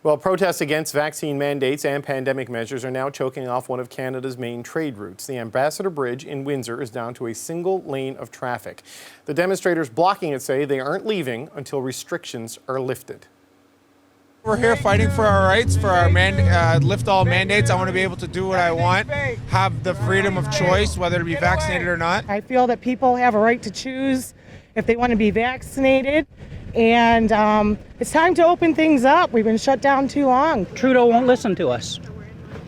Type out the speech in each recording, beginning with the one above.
Well, protests against vaccine mandates and pandemic measures are now choking off one of Canada's main trade routes. The Ambassador Bridge in Windsor is down to a single lane of traffic. The demonstrators blocking it say they aren't leaving until restrictions are lifted. We're here fighting for our rights, for our lift all mandates. I want to be able to do what I want, have the freedom of choice, whether to be vaccinated or not. I feel that people have a right to choose if they want to be vaccinated. And it's time to open things up. We've been shut down too long. Trudeau won't listen to us.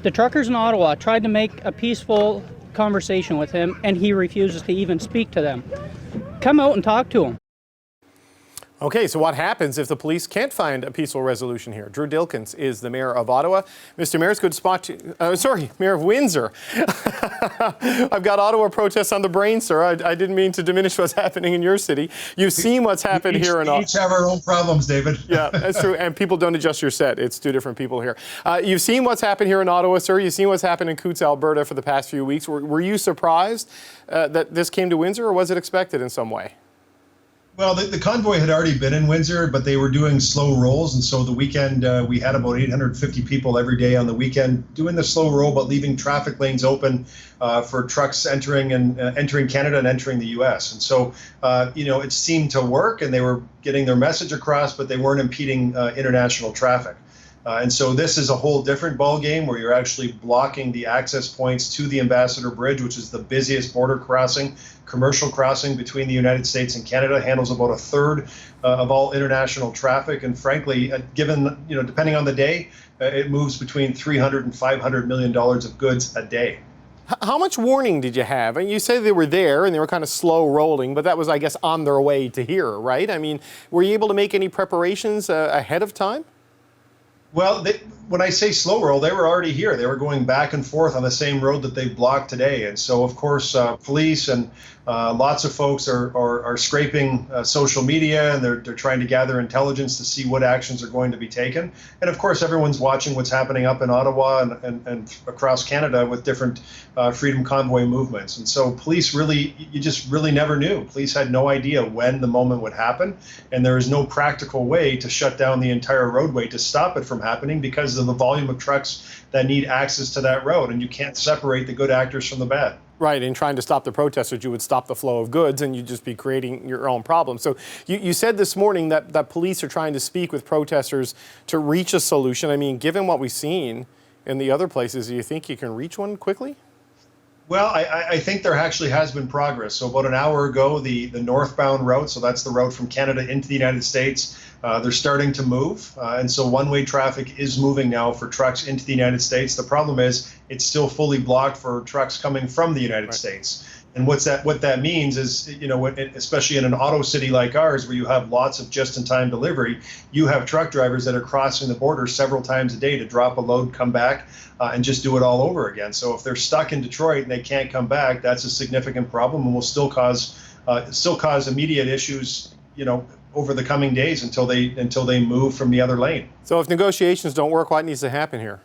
The truckers in Ottawa tried to make a peaceful conversation with him, and he refuses to even speak to them. Come out and talk to him. Okay, so what happens if the police can't find a peaceful resolution here? Drew Dilkens is the mayor of Ottawa. Mr. Mayor, it's good to spot you. Mayor of Windsor. I've got Ottawa protests on the brain, sir. I didn't mean to diminish what's happening in your city. You've seen what's happened here in Ottawa. We each have our own problems, David. Yeah, that's true. And people don't adjust your set. It's two different people here. You've seen what's happened here in Ottawa, sir. You've seen what's happened in Coutts, Alberta for the past few weeks. Were you surprised that this came to Windsor, or was it expected in some way? Well, the convoy had already been in Windsor, but they were doing slow rolls. And so the weekend, we had about 850 people every day on the weekend doing the slow roll, but leaving traffic lanes open for trucks entering Canada and entering the U.S. And so, it seemed to work, and they were getting their message across, but they weren't impeding international traffic. And so this is a whole different ballgame where you're actually blocking the access points to the Ambassador Bridge, which is the busiest border crossing, commercial crossing between the United States and Canada, handles about a third of all international traffic. And frankly, given, depending on the day, it moves between $300 and $500 million of goods a day. How much warning did you have? And you say they were there and they were kind of slow rolling, but that was, I guess, on their way to here, right? I mean, were you able to make any preparations ahead of time? Well, when I say slow roll, they were already here. They were going back and forth on the same road that they blocked today. And so, of course, police and lots of folks are scraping social media, and they're trying to gather intelligence to see what actions are going to be taken. And of course, everyone's watching what's happening up in Ottawa and across Canada with different Freedom Convoy movements. And so police you just really never knew. Police had no idea when the moment would happen. And there is no practical way to shut down the entire roadway to stop it from happening because of the volume of trucks that need access to that road. And you can't separate the good actors from the bad. Right, in trying to stop the protesters, you would stop the flow of goods and you'd just be creating your own problems. So you said this morning that police are trying to speak with protesters to reach a solution. I mean, given what we've seen in the other places, do you think you can reach one quickly? Well, I think there actually has been progress. So about an hour ago, the northbound route, so that's the route from Canada into the United States, they're starting to move. And so one-way traffic is moving now for trucks into the United States. The problem is it's still fully blocked for trucks coming from the United States. And what that means is, especially in an auto city like ours, where you have lots of just-in-time delivery, you have truck drivers that are crossing the border several times a day to drop a load, come back, and just do it all over again. So if they're stuck in Detroit and they can't come back, that's a significant problem, and will still cause immediate issues, over the coming days until they move from the other lane. So if negotiations don't work, what needs to happen here?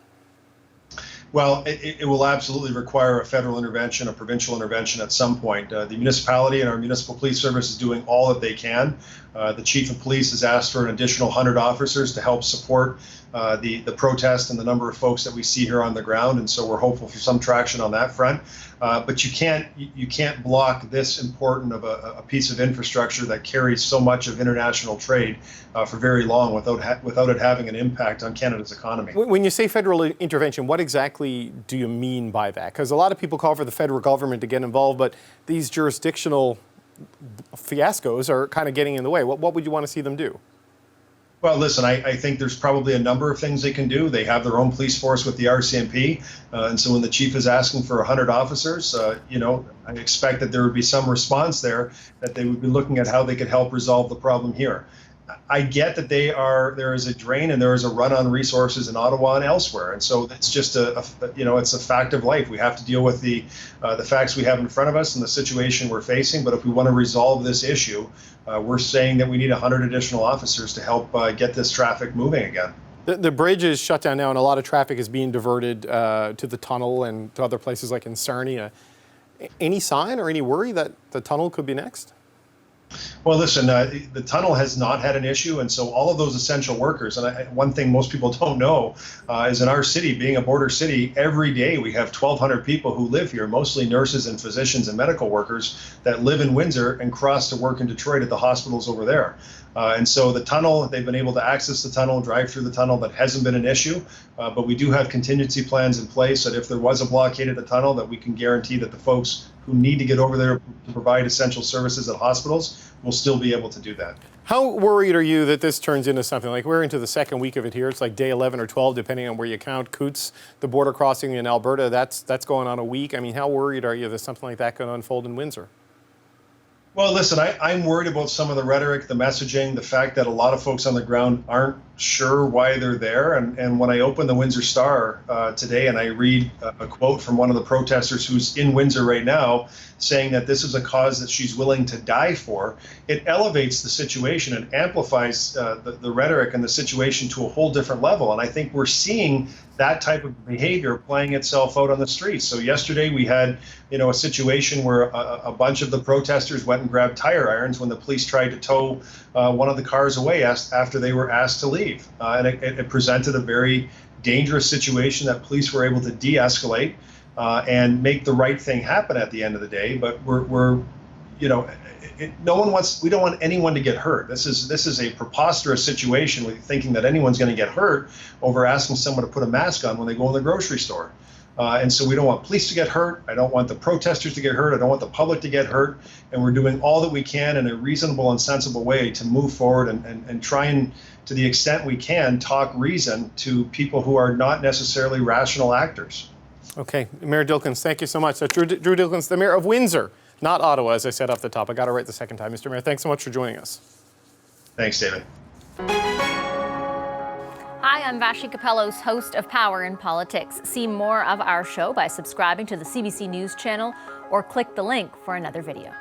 Well, it will absolutely require a federal intervention, a provincial intervention at some point. The municipality and our municipal police service is doing all that they can. The chief of police has asked for an additional 100 officers to help support the protest and the number of folks that we see here on the ground, and so we're hopeful for some traction on that front. But you can't block this important of a piece of infrastructure that carries so much of international trade for very long without it having an impact on Canada's economy. When you say federal intervention, what exactly do you mean by that? Because a lot of people call for the federal government to get involved, but these jurisdictional fiascos are kind of getting in the way. What would you want to see them do? Well, listen, I think there's probably a number of things they can do. They have their own police force with the RCMP. And so when the chief is asking for 100 officers, I expect that there would be some response there, that they would be looking at how they could help resolve the problem here. I get that there is a drain and there is a run on resources in Ottawa and elsewhere, and so it's just it's a fact of life. We have to deal with the facts we have in front of us and the situation we're facing. But if we want to resolve this issue, we're saying that we need 100 additional officers to help get this traffic moving again. The bridge is shut down now, and a lot of traffic is being diverted to the tunnel and to other places like in Sarnia. Any sign or any worry that the tunnel could be next? Well, listen, the tunnel has not had an issue, and so all of those essential workers, and one thing most people don't know is in our city, being a border city, every day we have 1,200 people who live here, mostly nurses and physicians and medical workers that live in Windsor and cross to work in Detroit at the hospitals over there. And so the tunnel, they've been able to access the tunnel, drive through the tunnel. That hasn't been an issue, but we do have contingency plans in place that if there was a blockade at the tunnel, that we can guarantee that the folks who need to get over there to provide essential services at hospitals will still be able to do that. How worried are you that this turns into something like we're into the second week of it here? It's like day 11 or 12, depending on where you count. Coots, the border crossing in Alberta, that's going on a week. I mean, how worried are you that something like that could unfold in Windsor? Well, listen, I'm worried about some of the rhetoric, the messaging, the fact that a lot of folks on the ground aren't sure why they're there. And when I open the Windsor Star today and I read a quote from one of the protesters who's in Windsor right now saying that this is a cause that she's willing to die for, it elevates the situation and amplifies the rhetoric and the situation to a whole different level. And I think we're seeing that type of behavior playing itself out on the streets. So yesterday we had, a situation where a bunch of the protesters went and grabbed tire irons when the police tried to tow one of the cars away after they were asked to leave. And it presented a very dangerous situation that police were able to de-escalate and make the right thing happen at the end of the day. But we don't want anyone to get hurt. This is a preposterous situation with thinking that anyone's going to get hurt over asking someone to put a mask on when they go in the grocery store. And so we don't want police to get hurt. I don't want the protesters to get hurt. I don't want the public to get hurt. And we're doing all that we can in a reasonable and sensible way to move forward and try and, to the extent we can, talk reason to people who are not necessarily rational actors. Okay, Mayor Dilkens, thank you so much. That's Drew Dilkens, the Mayor of Windsor, not Ottawa, as I said off the top. I got it right the second time. Mr. Mayor, thanks so much for joining us. Thanks, David. Hi, I'm Vashi Capellos, host of Power in Politics. See more of our show by subscribing to the CBC News channel or click the link for another video.